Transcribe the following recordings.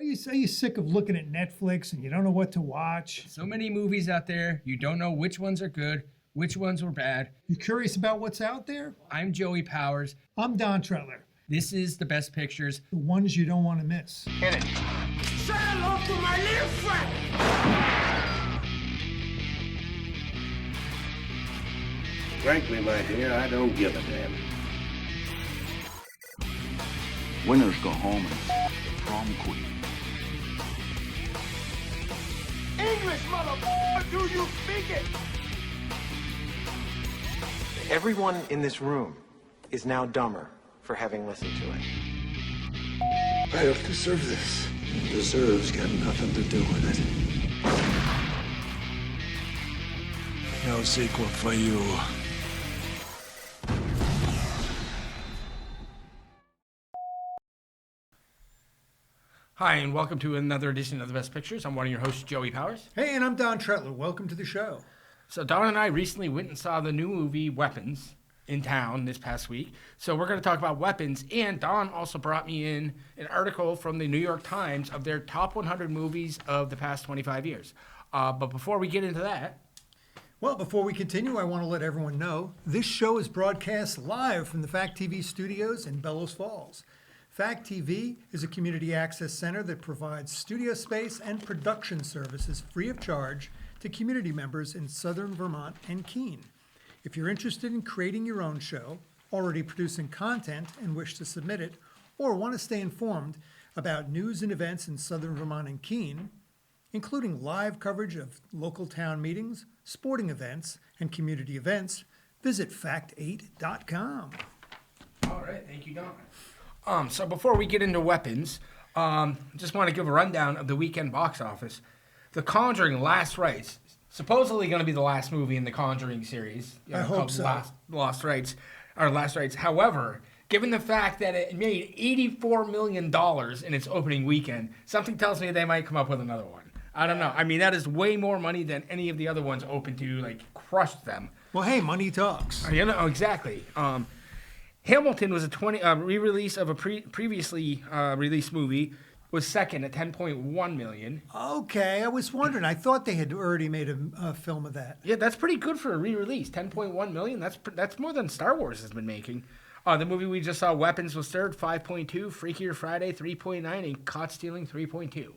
Are you sick of looking at Netflix and you don't know what to watch? So many movies out there, you don't know which ones are good, which ones were bad. You curious about what's out there? I'm Joey Powers. I'm Don Tretler. This is The Best Pictures. The ones you don't want to miss. Hit it. Say hello to my little friend. Frankly, my dear, I don't give a damn. Winners go home and prom queen. English, motherfucker, do you speak it? Everyone in this room is now dumber for having listened to it. I don't deserve this. Deserves got nothing to do with it. No sequel for you. Hi, and welcome to another edition of The Best Pictures. I'm one of your hosts, Joey Powers. Hey, and I'm Don Tretler. Welcome to the show. So Don and I recently went and saw the new movie Weapons in town this past week. So we're going to talk about Weapons, and Don also brought me in an article from the New York Times of their top 100 movies of the past 25 years. But before we get into that... Well, before we continue, I want to let everyone know this show is broadcast live from the Fact TV studios in Bellows Falls. Fact TV is a community access center that provides studio space and production services free of charge to community members in southern Vermont and Keene. If you're interested in creating your own show, already producing content and wish to submit it, or want to stay informed about news and events in southern Vermont and Keene, including live coverage of local town meetings, sporting events, and community events, visit fact8.com. All right, thank you, Don. So before we get into Weapons, just want to give a rundown of the weekend box office. The Conjuring Last Rites, supposedly going to be the last movie in the Conjuring series. I hope so. Last Rites. However, given the fact that it made $84 million in its opening weekend, something tells me they might come up with another one. I don't know. I mean, that is way more money than any of the other ones open to, crushed them. Well, hey, money talks. You know, exactly. Hamilton was a re-release of a previously released movie, was second at $10.1 million. Okay, I was wondering. I thought they had already made a film of that. Yeah, that's pretty good for a re-release. $10.1 million. That's more than Star Wars has been making. The movie we just saw, Weapons, was third, 5.2. Freakier Friday, 3.9, and Caught Stealing, 3.2.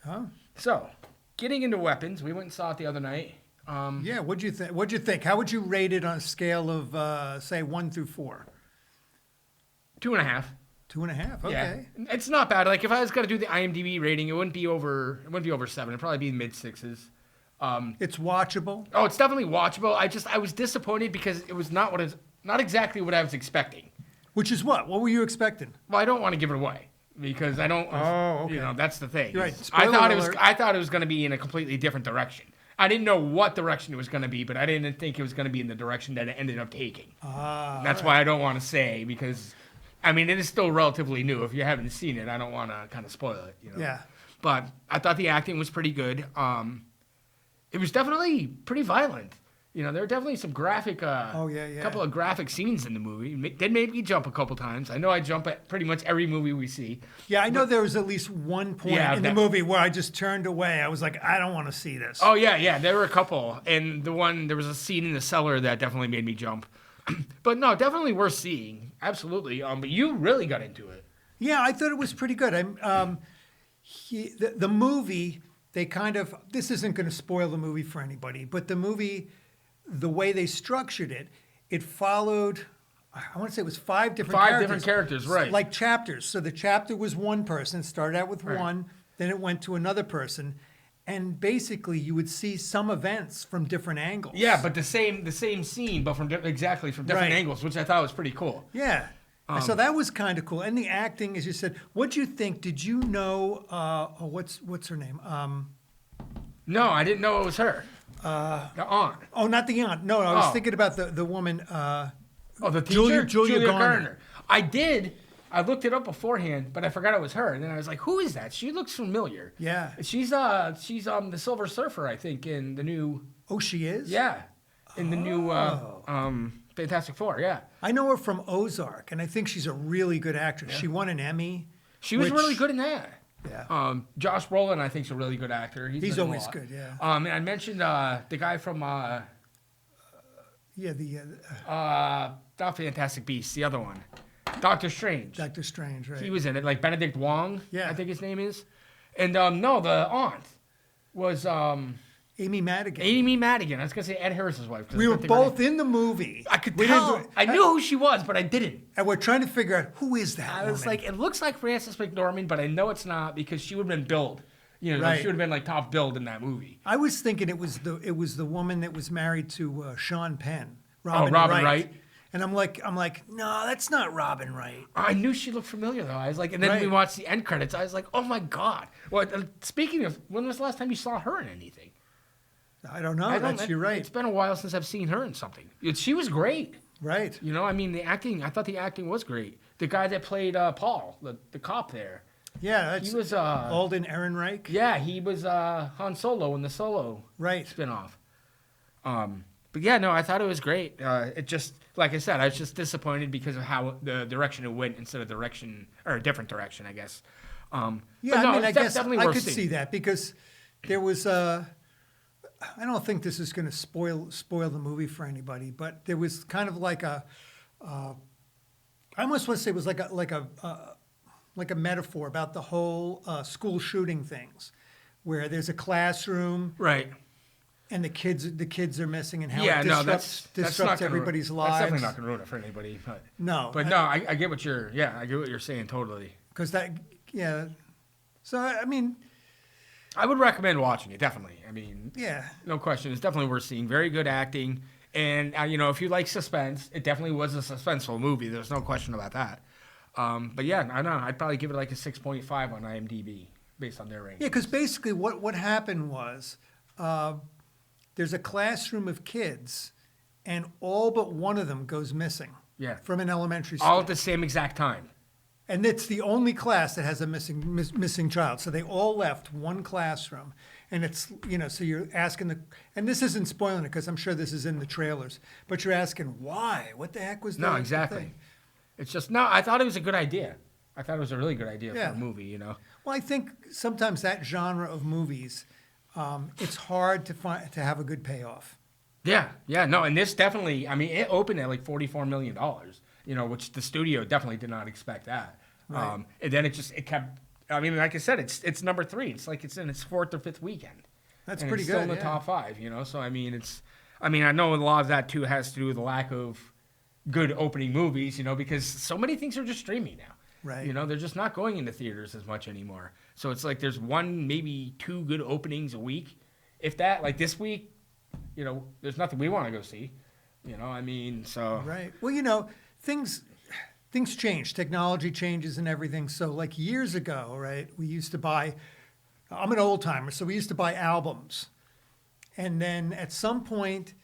Huh? So, getting into Weapons, we went and saw it the other night. Yeah, what'd you think? How would you rate it on a scale of, say, 1 through 4? 2.5. 2.5. Okay. Yeah. It's not bad. If I was gonna do the IMDb rating, it wouldn't be over 7. It'd probably be mid 6s. It's watchable. Oh, it's definitely watchable. I was disappointed because it was not exactly what I was expecting. Which is what? What were you expecting? Well, I don't want to give it away because I don't. Oh, okay. You know, that's the thing. You're right. I thought Spoiler it was going to be in a completely different direction. I didn't know what direction it was going to be, but I didn't think it was going to be in the direction that it ended up taking. That's why I don't want to say because, I mean, it is still relatively new. If you haven't seen it, I don't want to kind of spoil it. You know? Yeah. But I thought the acting was pretty good. It was definitely pretty violent. You know, there were definitely some graphic, couple of graphic scenes in the movie. It did make me jump a couple times. I know I jump at pretty much every movie we see. Yeah, I know there was at least one point in the movie where I just turned away. I was like, I don't want to see this. Oh, yeah, there were a couple. And there was a scene in the cellar that definitely made me jump. But no, definitely worth seeing. Absolutely. But you really got into it. Yeah, I thought it was pretty good. The movie, this isn't going to spoil the movie for anybody, but the movie, the way they structured it, it followed, I want to say it was 5 different characters. 5 different characters, right. Like chapters. So the chapter was one person, started out with one, then it went to another person. And basically, you would see some events from different angles. Yeah, but the same scene, but from different angles, which I thought was pretty cool. Yeah. So that was kind of cool. And the acting, as you said, what'd you think? Did you know, what's her name? No, I didn't know it was her. The aunt. Oh, not the aunt. No, I was thinking about the woman. The teacher? Julia Garner. I did. I looked it up beforehand, but I forgot it was her. And then I was like, who is that? She looks familiar. Yeah. She's the Silver Surfer, I think, in the new... Oh, she is? Yeah. In the new Fantastic Four, yeah. I know her from Ozark, and I think she's a really good actress. Yeah. She won an Emmy. She was really good in that. Yeah. Josh Brolin, I think, is a really good actor. He's been in a always lot. good, yeah. And I mentioned the guy from Yeah, not Fantastic Beasts, the other one, Doctor Strange. Doctor Strange, right? He was in it, like Benedict Wong. Yeah. I think his name is. And no, the aunt was Amy Madigan. Amy Madigan. I was gonna say Ed Harris's wife. 'cause We I were couldn't think of her both name. in the movie. I could We tell. didn't- I knew who she was, but I didn't. And we're trying to figure out who is that I was woman? like, it looks like Frances McDormand, but I know it's not because she would have been billed. You know, Right. she would have been like top billed in that movie. I was thinking it was the woman that was married to Sean Penn. Robin Wright. And I'm like, no, that's not Robin Wright. I knew she looked familiar though. I was like, and then we Right. watched the end credits. I was like, oh my god. Well, speaking of, when was the last time you saw her in anything? I don't know. You're right. It's been a while since I've seen her in something. She was great. Right. You know, I mean, I thought the acting was great. The guy that played Paul, the cop there. Yeah, that's He was Alden Ehrenreich. yeah, he was Han Solo in the Solo Right. spinoff. But yeah, no, I thought it was great. It just, like I said, I was just disappointed because of how the direction it went instead of a different direction, I guess. Yeah, but no, I mean, I it's guess definitely I worth could seeing. see that because there was I don't think this is going to spoil the movie for anybody, but there was kind of like I almost want to say it was like a metaphor about the whole school shooting things, where there's a classroom Right. and the kids are missing and how Yeah, it no, disrupts, that's not disrupts gonna everybody's That's lives. definitely not going to ruin it for anybody. But No, but no, I get what you're saying totally. because yeah. So I mean, I would recommend watching it, definitely. I mean, yeah. no question. It's definitely worth seeing. Very good acting. And, if you like suspense, it definitely was a suspenseful movie. There's no question about that. But yeah, I don't know. I'd probably give it like a 6.5 on IMDb based on their rating. Yeah, because basically what happened was there's a classroom of kids, and all but one of them goes missing. Yeah. From an elementary school. All at the same exact time. And it's the only class that has a missing child. So they all left one classroom. And it's, so you're asking and this isn't spoiling it because I'm sure this is in the trailers, but you're asking why? What the heck was that? No, exactly. It's just, no, I thought it was a good idea. I thought it was a really good idea Yeah. for a movie, Well, I think sometimes that genre of movies, it's hard to have a good payoff. Yeah, no, and this definitely, it opened at like $44 million, which the studio definitely did not expect that. Right. And then it kept, like I said, it's number 3. It's like it's in its 4th or 5th weekend. That's And pretty it's still good, in the yeah. top 5, so I know a lot of that too has to do with the lack of good opening movies, because so many things are just streaming now. Right. They're just not going into theaters as much anymore. So it's like there's 1, maybe 2 good openings a week. If that, like this week, there's nothing we want to go see. So. Right. Well, things change. Technology changes and everything. So like years ago, right, we used to buy, I'm an old timer, so we used to buy albums. And then at some point,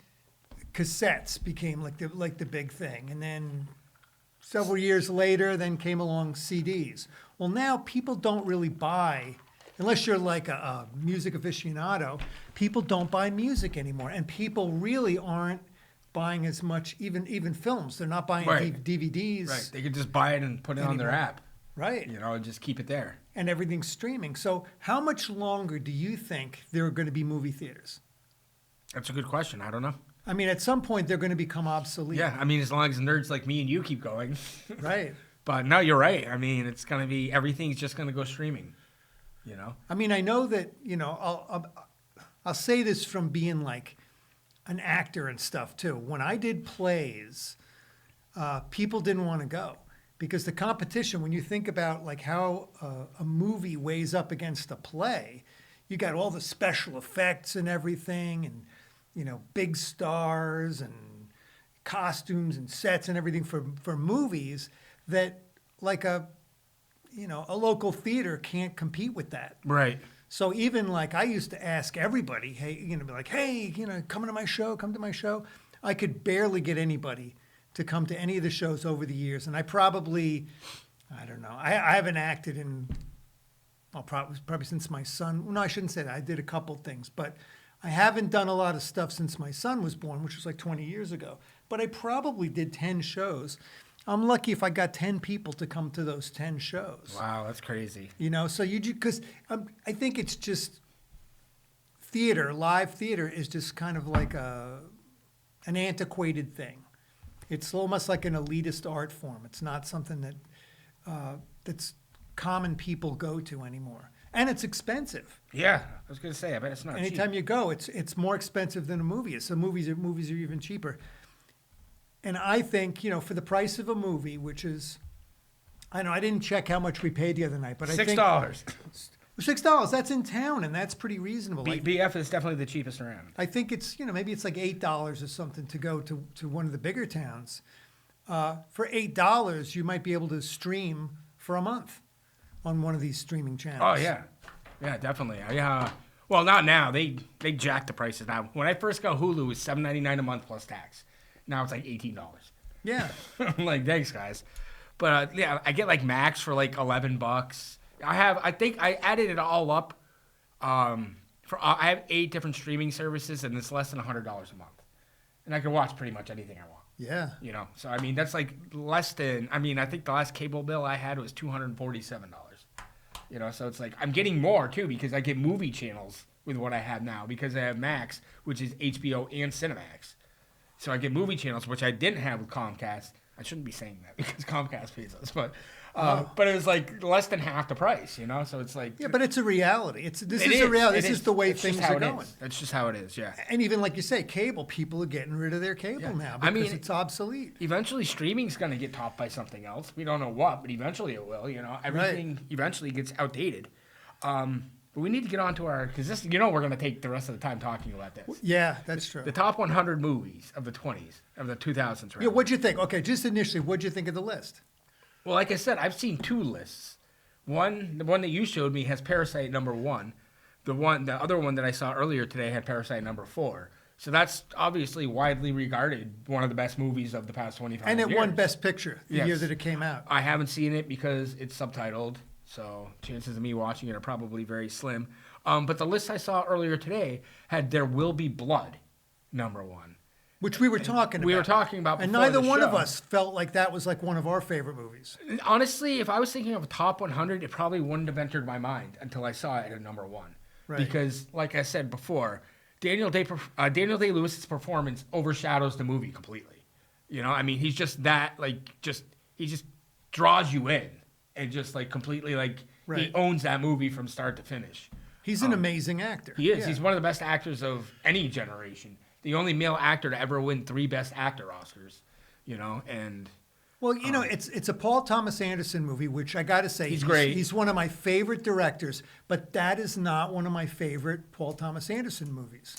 cassettes became like the big thing. And then several years later, then came along CDs. Well, now people don't really buy, unless you're like a music aficionado, people don't buy music anymore. And people really aren't buying as much, even films. They're not buying Right. DVDs. Right. They could just buy it and put it on their Anymore. app. Right. And just keep it there. And everything's streaming. So how much longer do you think there are going to be movie theaters? That's a good question. I don't know. I mean, at some point, they're going to become obsolete. Yeah. As long as nerds like me and you keep going. Right. But no, you're right. It's going to be, everything's just going to go streaming. I mean, I know that, I'll say this from being like an actor and stuff too. When I did plays, people didn't want to go because the competition, when you think about like how a movie weighs up against a play, you got all the special effects and everything and, big stars and costumes and sets and everything for movies that like a local theater can't compete with that. Right. So even like I used to ask everybody, hey, be like, hey, come to my show. I could barely get anybody to come to any of the shows over the years. And I don't know. I haven't acted in, probably since my son. No, I shouldn't say that. I did a couple things, but I haven't done a lot of stuff since my son was born, which was like 20 years ago. But I probably did 10 shows. I'm lucky if I got 10 people to come to those 10 shows. Wow, that's crazy. You know, so because I think it's just theater, live theater is just kind of like an antiquated thing. It's almost like an elitist art form. It's not something that that's common people go to anymore. And it's expensive. Yeah, I was going to say, I bet it's not Anytime cheap. you go, it's more expensive than a movie is. So movies are even cheaper. And I think, you know, for the price of a movie, which is, I know I didn't check how much we paid the other night, but I think $6. $6. That's in town, and that's pretty reasonable. BF is definitely the cheapest around. I think it's, you know, maybe it's like $8 or something to go to one of the bigger towns. For $8, you might be able to stream for a month on one of these streaming channels. Oh, yeah. Yeah, definitely. Well, not now. They jacked the prices now. When I first got Hulu, it was $7.99 a month plus tax. Now it's like $18. Yeah. I'm like, thanks, guys. But yeah, I get like Max for like $11. I think I added it all up. I have 8 different streaming services, and it's less than $100 a month, and I can watch pretty much anything I want. Yeah. You know, so I mean that's like less than. I mean, I think the last cable bill I had was $247. You know, so it's like I'm getting more too because I get movie channels with what I have now because I have Max, which is HBO and Cinemax. So I get movie channels, which I didn't have with Comcast. I shouldn't be saying that because Comcast pays us, but it was like less than half the price, you know. So it's like But it's a reality. This is a reality. This is the way It's just things how are it going. is. That's just how it is, yeah. And even like you say, cable, people are getting rid of their cable Yeah. now I because mean, it's obsolete. Eventually, streaming's going to get topped by something else. We don't know what, but eventually it will. You know, everything eventually gets outdated. But we need to get on to because this, you know, we're going to take the rest of the time talking about this. Yeah, that's true. The top 100 movies of the 20s, of the 2000s. Yeah, what'd you think? Okay, just initially, what'd you think of the list? Well, like I said, I've seen 2 lists. The one that you showed me has Parasite number 1. The other one that I saw earlier today had Parasite number 4. So that's obviously widely regarded one of the best movies of the past 25 years. And it won Best Picture the Yes. year that it came out. I haven't seen it because it's subtitled, so chances of me watching it are probably very slim. But the list I saw earlier today had There Will Be Blood number 1. Which we were talking about. We were talking about And before neither the one of show. us felt like that was like one of our favorite movies. Honestly, if I was thinking of a top 100, it probably wouldn't have entered my mind until I saw it at number 1. Right. Because, like I said before, Daniel Day-Lewis's performance overshadows the movie completely. You know, I mean, he's just that, he just draws you in and just, completely, he Right. owns that movie from start to finish. He's an amazing actor. He is. Yeah. He's one of the best actors of any generation. The only male actor to ever win 3 Best Actor Oscars, you know, and... Well, you know, it's a Paul Thomas Anderson movie, which I got to say, He's great. He's one of my favorite directors, but that is not one of my favorite Paul Thomas Anderson movies.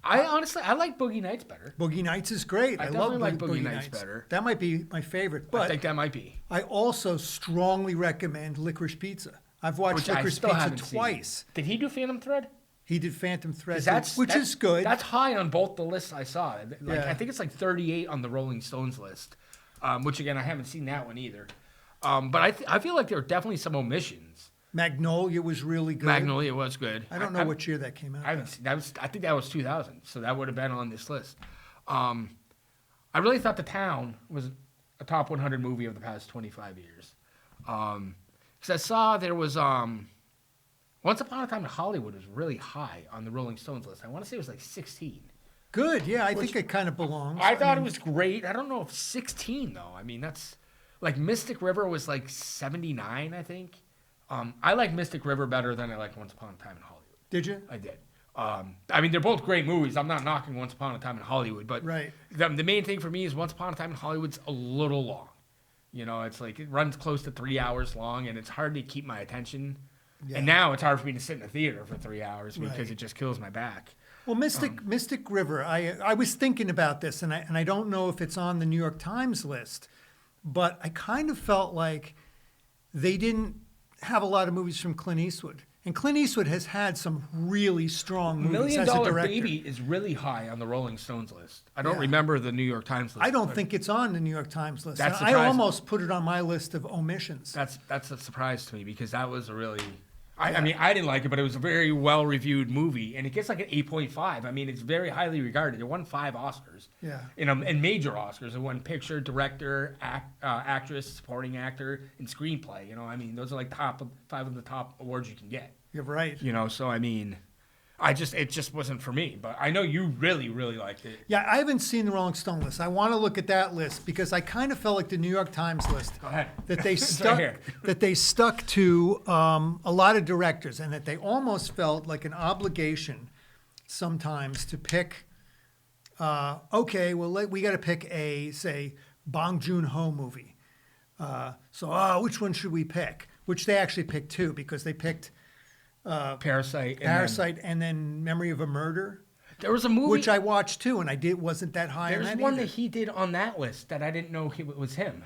I like Boogie Nights better. Boogie Nights is great. I I love definitely like Boogie Boogie Nights Nights better. That might be my favorite, I but think that might be. I also strongly recommend Licorice Pizza. I've watched Which I Licorice still Pizza haven't seen. twice. Did he do Phantom Thread? He did Phantom Thread, 'Cause which is good. That's high on both the lists I saw. Yeah. I think it's 38 on the Rolling Stones list, which again I haven't seen that one either. But I feel like there are definitely some omissions. Magnolia was really good. Magnolia was good. I don't know which year that came out. I haven't seen, I think that was 2000, so that would have been on this list. I really thought The Town was a top 100 movie of the past 25 years. Because I saw there was Once Upon a Time in Hollywood was really high on the Rolling Stones list. I want to say it was 16. Good, yeah, I think it kind of belongs. I thought mean, it was great. I don't know if 16 though. I mean, that's Mystic River was 79, I think. I like Mystic River better than I like Once Upon a Time in Hollywood. Did you? I did. I mean, they're both great movies. I'm not knocking Once Upon a Time in Hollywood, but Right. the main thing for me is Once Upon a Time in Hollywood's a little long. You know, it's it runs close to 3 hours long, and it's hard to keep my attention. Yeah. And now it's hard for me to sit in a theater for 3 hours because Right. it just kills my back. Well, Mystic River, I was thinking about this, and I don't know if it's on the New York Times list, but I kind of felt like they didn't have a lot of movies from Clint Eastwood. And Clint Eastwood has had some really strong movies Million as a Dollar director. Baby is really high on the Rolling Stones list. I don't Yeah. remember the New York Times list. I don't but think it's on the New York Times list. That's And I surprising. almost put it on my list of omissions. that's a surprise to me because that was a really I mean, I didn't like it, but it was a very well-reviewed movie, and it gets like an 8.5. I mean, it's very highly regarded. It won 5 Oscars. Yeah. And major Oscars. It won picture, director, actress, supporting actor, and screenplay. You know, I mean, those are like 5 of the top awards you can get. You're right. You know, so I mean, it just wasn't for me. But I know you really, really liked it. Yeah, I haven't seen the Rolling Stone list. I want to look at that list because I kind of felt like the New York Times list. Go ahead. That they It's stuck right here. that they stuck to a lot of directors, and that they almost felt like an obligation sometimes to pick. Okay, well we got to pick a say Bong Joon-ho movie. So which one should we pick? Which they actually picked 2 because they picked Parasite. and then Memory of a Murder. There was a movie. Which I watched too, and wasn't that high on There's that one either. that he did on that list that I didn't know it was him.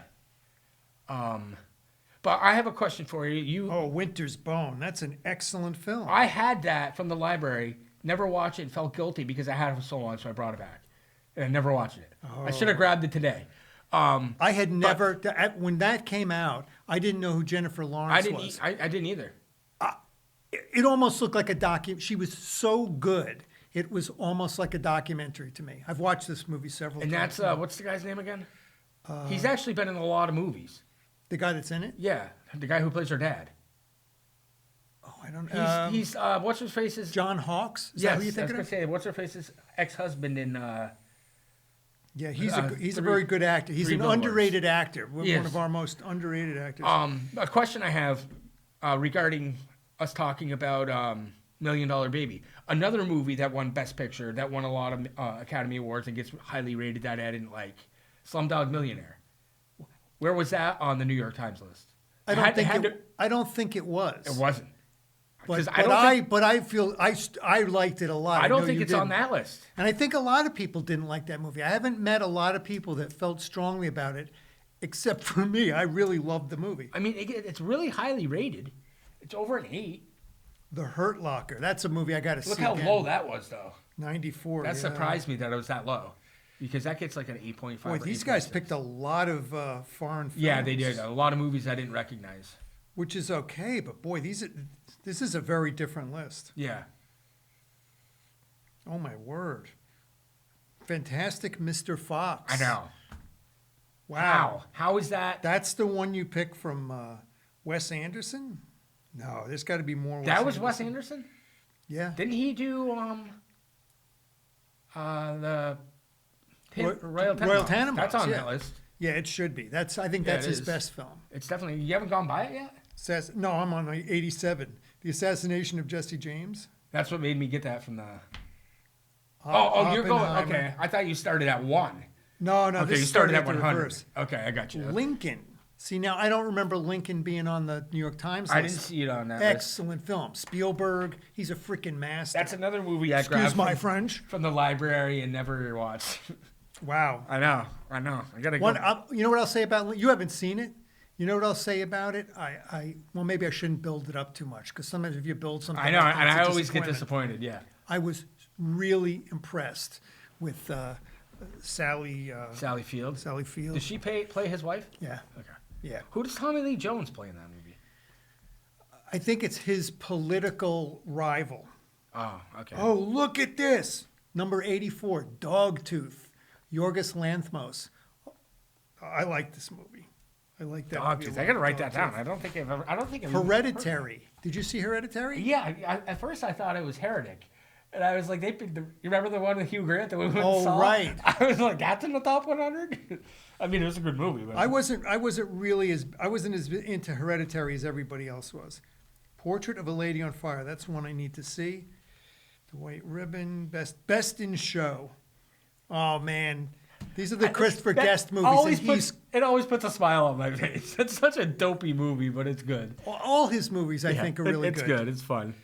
But I have a question for you. Oh, Winter's Bone. That's an excellent film. I had that from the library, never watched it, and felt guilty because I had it for so long, so I brought it back. And I never watched it. I should have grabbed it today. I had never, when that came out, I didn't know who Jennifer Lawrence was. I didn't either. It almost looked like a document. She was so good. It was almost like a documentary to me. I've watched this movie several And times. that's, what's the guy's name again? He's actually been in a lot of movies. The guy that's in it? Yeah, the guy who plays her dad. Oh, I don't know. He's what's her face's? John Hawkes? Is Yes, that who you're I was thinking gonna of? say what's her face's ex-husband in. Yeah, he's a Three- very good actor. He's Three an Billboards. underrated actor. One Yes. of our most underrated actors. A question I have regarding us talking about $1 Million Baby. Another movie that won Best Picture, that won a lot of Academy Awards and gets highly rated that I didn't like. Slumdog Millionaire. Where was that on the New York Times list? I don't think it was. It wasn't. But 'Cause I feel I liked it a lot. I don't know think you it's on didn't. that list. And I think a lot of people didn't like that movie. I haven't met a lot of people that felt strongly about it, except for me. I really loved the movie. I mean, it's really highly rated. It's over an 8. The Hurt Locker. That's a movie I got to see. Look how again. low that was, though. 94. That yeah. surprised me that it was that low, because that gets like an 8.5. Boy, or these guys 8.6. picked a lot of foreign films. Yeah, they did. A lot of movies I didn't recognize. Which is okay, but boy, this is a very different list. Yeah. Oh my word. Fantastic Mr. Fox. I know. Wow. How is that? That's the one you picked from Wes Anderson? No, there's got to be more. That was Wes Anderson? Yeah. Didn't he do the Royal Tenenbaums? That's on that list. Yeah, it should be. I think Yeah, that's it his is. best film. It's definitely. You haven't gone by it yet? No, I'm on 87. The Assassination of Jesse James. That's what made me get that from the. Oh, you're going. Oppenheimer. Okay, I thought you started at 1. No, Okay, this you started at the 100. reverse. Okay, I got you. Lincoln. See, now I don't remember Lincoln being on the New York Times list. I didn't see it on that list. Excellent film. Spielberg, he's a freaking master. That's another movie I Excuse grabbed my French. from the library and never watched. Wow. I know. I gotta One, go. you know what I'll say about you haven't seen it. You know what I'll say about it? Well, maybe I shouldn't build it up too much because sometimes if you build something, I know, up, and it's a I always get disappointment. disappointed. Yeah. I was really impressed with Sally Sally Field. Sally Field. Does she play his wife? Yeah, Okay. yeah. Who does Tommy Lee Jones play in that movie? I think it's his political rival. Oh, okay. Oh, look at this. Number 84, Dogtooth, Yorgos Lanthimos. I like this movie. I like that movie. a Dogtooth. lot. I gotta write that Dogtooth. down. I don't think I've even Hereditary. Did you see Hereditary? Yeah, at first I thought it was Heretic. And I was like, you remember the one with Hugh Grant that we went Oh, and saw? right. I was like, that's in the top 100? I mean, it was a good movie. But I wasn't as into Hereditary as everybody else was. Portrait of a Lady on Fire. That's one I need to see. The White Ribbon. Best in Show. Oh man, these are the Christopher Guest movies. It always puts a smile on my face. It's such a dopey movie, but it's good. All his movies, I think, are really it's good. It's fun.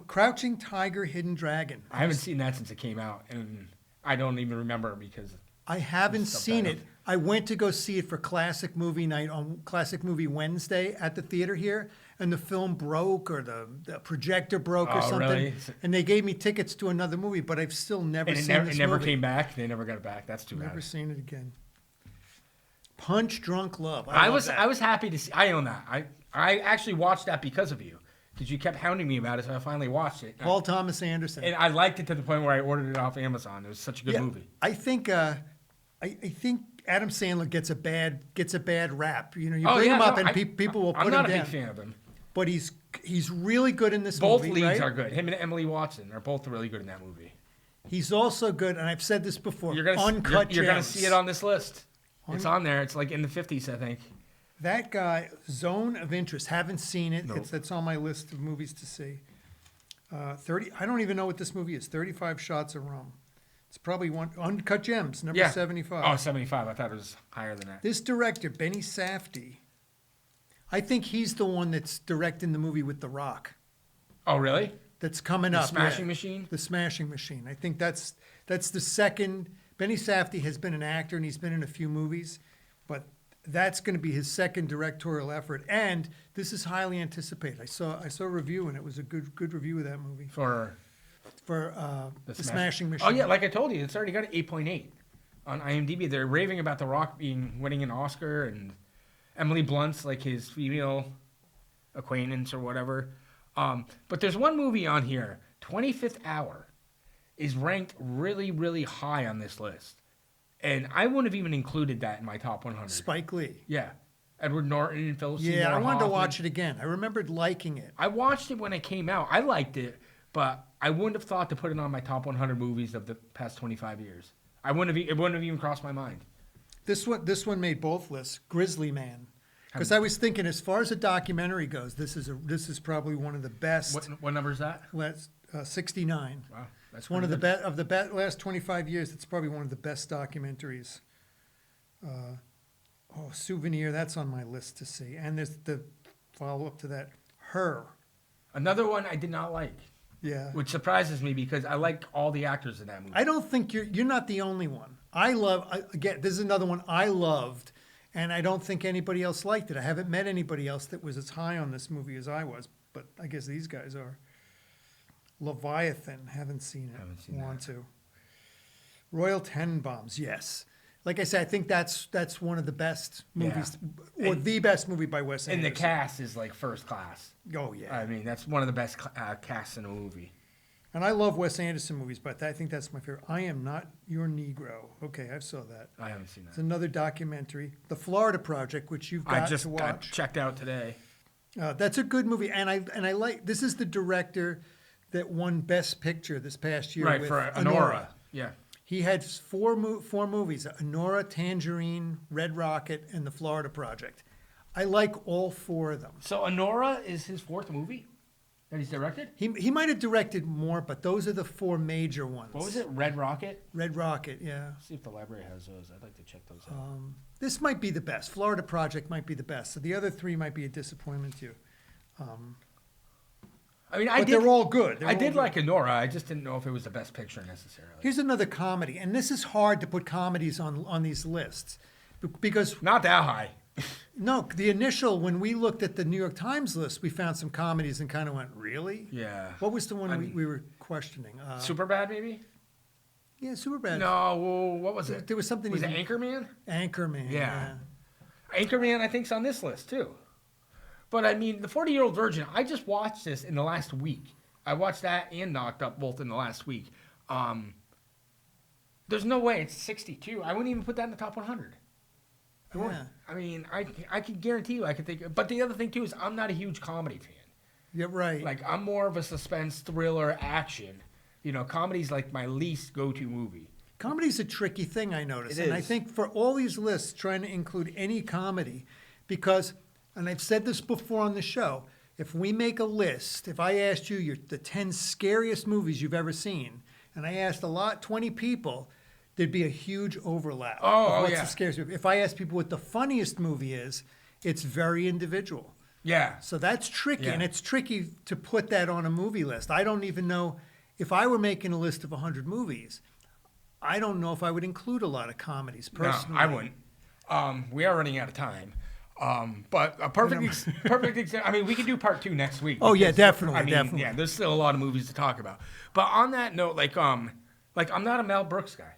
Crouching Tiger, Hidden Dragon. I haven't seen that since it came out, and I don't even remember because I haven't Stuff seen that it. I went to go see it for Classic Movie Night on Classic Movie Wednesday at the theater here, and the film broke or the projector broke or Oh, something. really? And they gave me tickets to another movie, but I've still never and seen this it never movie. came back. They never got it back. That's too Never bad. seen it again. Punch Drunk Love. I love was that. I was happy to see. I own that. I actually watched that because of you. Because you kept hounding me about it, so I finally watched it. Paul Thomas Anderson. And I liked it to the point where I ordered it off Amazon. It was such a good movie. I think Adam Sandler gets a bad rap. You know, you bring him up and people will put him down. I'm not a big fan of him. But he's really good in this Both movie. leads right? are good. Him and Emily Watson are both really good in that movie. He's also good, and I've said this before. You're gonna Gems. see it on this list. It's on there. It's like in the 50s, I think. That guy, Zone of Interest. Haven't seen it. Nope. It's on my list of movies to see. 30. I don't even know what this movie is. 35 Shots of Rum. It's probably one. Uncut Gems, number 75. Oh, 75. I thought it was higher than that. This director, Benny Safdie, I think he's the one that's directing the movie with The Rock. Oh, really? That's coming The up. Smashing Machine? The Smashing Machine. I think that's the second. Benny Safdie has been an actor and he's been in a few movies, but that's going to be his second directorial effort. And this is highly anticipated. I saw a review and it was a good review of that movie For the Smashing Machine. Oh, yeah. Like I told you, it's already got an 8.8 on IMDb. They're raving about The Rock winning an Oscar and Emily Blunt's like his female acquaintance or whatever. But there's one movie on here, 25th Hour, is ranked really, really high on this list. And I wouldn't have even included that in my top 100. Spike Lee. Yeah. Edward Norton and Philip Seymour Yeah, I wanted to Hoffman. watch it again. I remembered liking it. I watched it when it came out. I liked it, but I wouldn't have thought to put it on my top 100 movies of the past 25 years. It wouldn't have even crossed my mind. This one made both lists. Grizzly Man. Because I was thinking, as far as a documentary goes, this is probably one of the best. What number is that? 69. Wow, It's one of the best of the last 25 years. It's probably one of the best documentaries. Souvenir. That's on my list to see. And there's the follow up to that. Her. Another one I did not like. Yeah. Which surprises me because I like all the actors in that movie. I don't think you're not the only one. Again, this is another one I loved, and I don't think anybody else liked it. I haven't met anybody else that was as high on this movie as I was, but I guess these guys are. Leviathan, haven't seen it. Haven't seen Want to. Royal Tenenbaums, yes. Like I said, I think that's one of the best movies, or the best movie by Wes Anderson. And the cast is like first class. Oh, yeah. I mean, that's one of the best casts in a movie. And I love Wes Anderson movies, but I think that's my favorite. I Am Not Your Negro. Okay, I saw that. I haven't seen It's that. another documentary. The Florida Project, which you've got to watch. got checked out today. That's a good movie, and I like. This is the director that won Best Picture this past year. Right, with for Honora. Yeah. He had four movies: Honora, Tangerine, Red Rocket, and The Florida Project. I like all four of them. So Honora is his fourth movie that he's directed? He might have directed more, but those are the four major ones. What was it? Red Rocket? Red Rocket, yeah. See if the library has those. I'd like to check those out. This might be the best. Florida Project might be the best. So the other three might be a disappointment to you. I mean, But they're all good. They're I all did good. like Honora. I just didn't know if it was the best picture necessarily. Here's another comedy, and this is hard to put comedies on these lists because Not that high. no, the initial when we looked at the New York Times list, we found some comedies and kind of went, really? Yeah. What was the one we were questioning? Superbad, maybe? Yeah, Superbad. No, what was it? There was something. Was it even- Anchorman? Anchorman. Yeah. Anchorman, I think, is on this list, too. But, I mean, The 40-Year-Old Virgin, I just watched this in the last week. I watched that and Knocked Up both in the last week. There's no way it's 62. I wouldn't even put that in the top 100. Yeah. I mean, I can guarantee you I could think. But the other thing, too, is I'm not a huge comedy fan. Yeah, right. Like, I'm more of a suspense, thriller, action. You know, comedy's like my least go-to movie. Comedy's a tricky thing, I notice. It And I is. think for all these lists, trying to include any comedy, because, and I've said this before on the show, if we make a list, if I asked you the 10 scariest movies you've ever seen, and I asked 20 people, there'd be a huge overlap. of what's yeah. the scariest movie. If I ask people what the funniest movie is, it's very individual. Yeah. So that's tricky, Yeah. and it's tricky to put that on a movie list. I don't even know, if I were making a list of 100 movies, I don't know if I would include a lot of comedies personally. No, I wouldn't. We are running out of time. But a perfect example. I mean, we can do part 2 next week. Oh, yeah, because, definitely, I mean, definitely. Yeah, there's still a lot of movies to talk about. But on that note, like I'm not a Mel Brooks guy.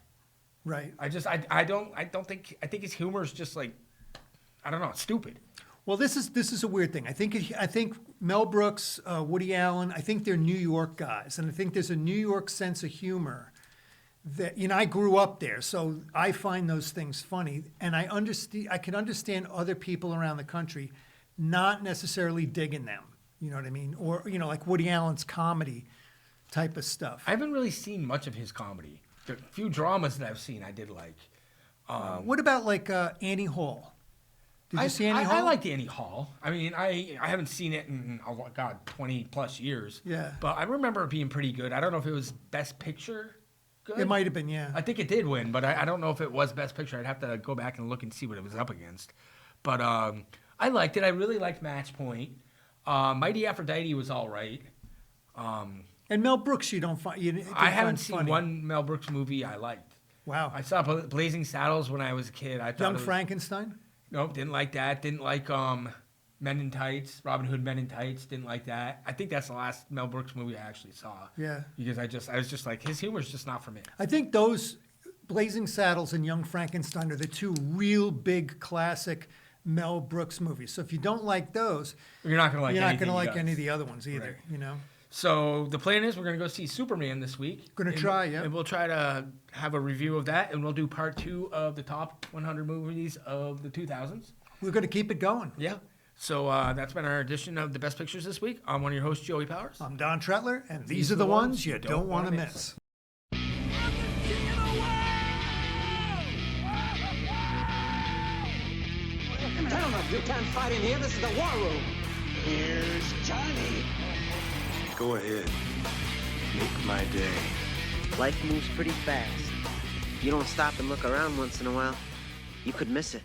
Right. I think his humor is just like, I don't know, it's stupid. Well, this is a weird thing. I think Mel Brooks, Woody Allen, I think they're New York guys, and I think there's a New York sense of humor that, I grew up there, so I find those things funny, and I can understand other people around the country not necessarily digging them. You know what I mean? Or like Woody Allen's comedy type of stuff. I haven't really seen much of his comedy. The few dramas that I've seen, I did like. What about like Annie Hall? Did you see Annie Hall? I liked Annie Hall. I mean, I haven't seen it in, 20 plus years. Yeah. But I remember it being pretty good. I don't know if it was Best Picture good. It might have been, yeah. I think it did win, but I don't know if it was Best Picture. I'd have to go back and look and see what it was up against. But I liked it. I really liked Match Point. Mighty Aphrodite was all right. And Mel Brooks, you don't find. I haven't seen one Mel Brooks movie I liked. Wow. I saw Blazing Saddles when I was a kid. I thought Young Frankenstein? Nope, didn't like that. Didn't like Men in Tights, Robin Hood Men in Tights. Didn't like that. I think that's the last Mel Brooks movie I actually saw. Yeah. Because I was just like, his humor's just not for me. I think those Blazing Saddles and Young Frankenstein are the two real big classic Mel Brooks movies. So if you don't like those, You're not gonna like. you're not anything going to he like does. any of the other ones either. Right. So the plan is we're gonna go see Superman this week. Gonna try, yeah. And we'll try to have a review of that, and we'll do part 2 of the top 100 movies of the 2000s. We're going to keep it going. Yeah. So that's been our edition of the Best Pictures this week. I'm one of your hosts, Joey Powers. I'm Don Tretler, and these are the ones you don't want to miss. Gentlemen, you can't fight in here. This is the war room. Here's Johnny. Go ahead. Make my day. Life moves pretty fast. You don't stop and look around once in a while, you could miss it.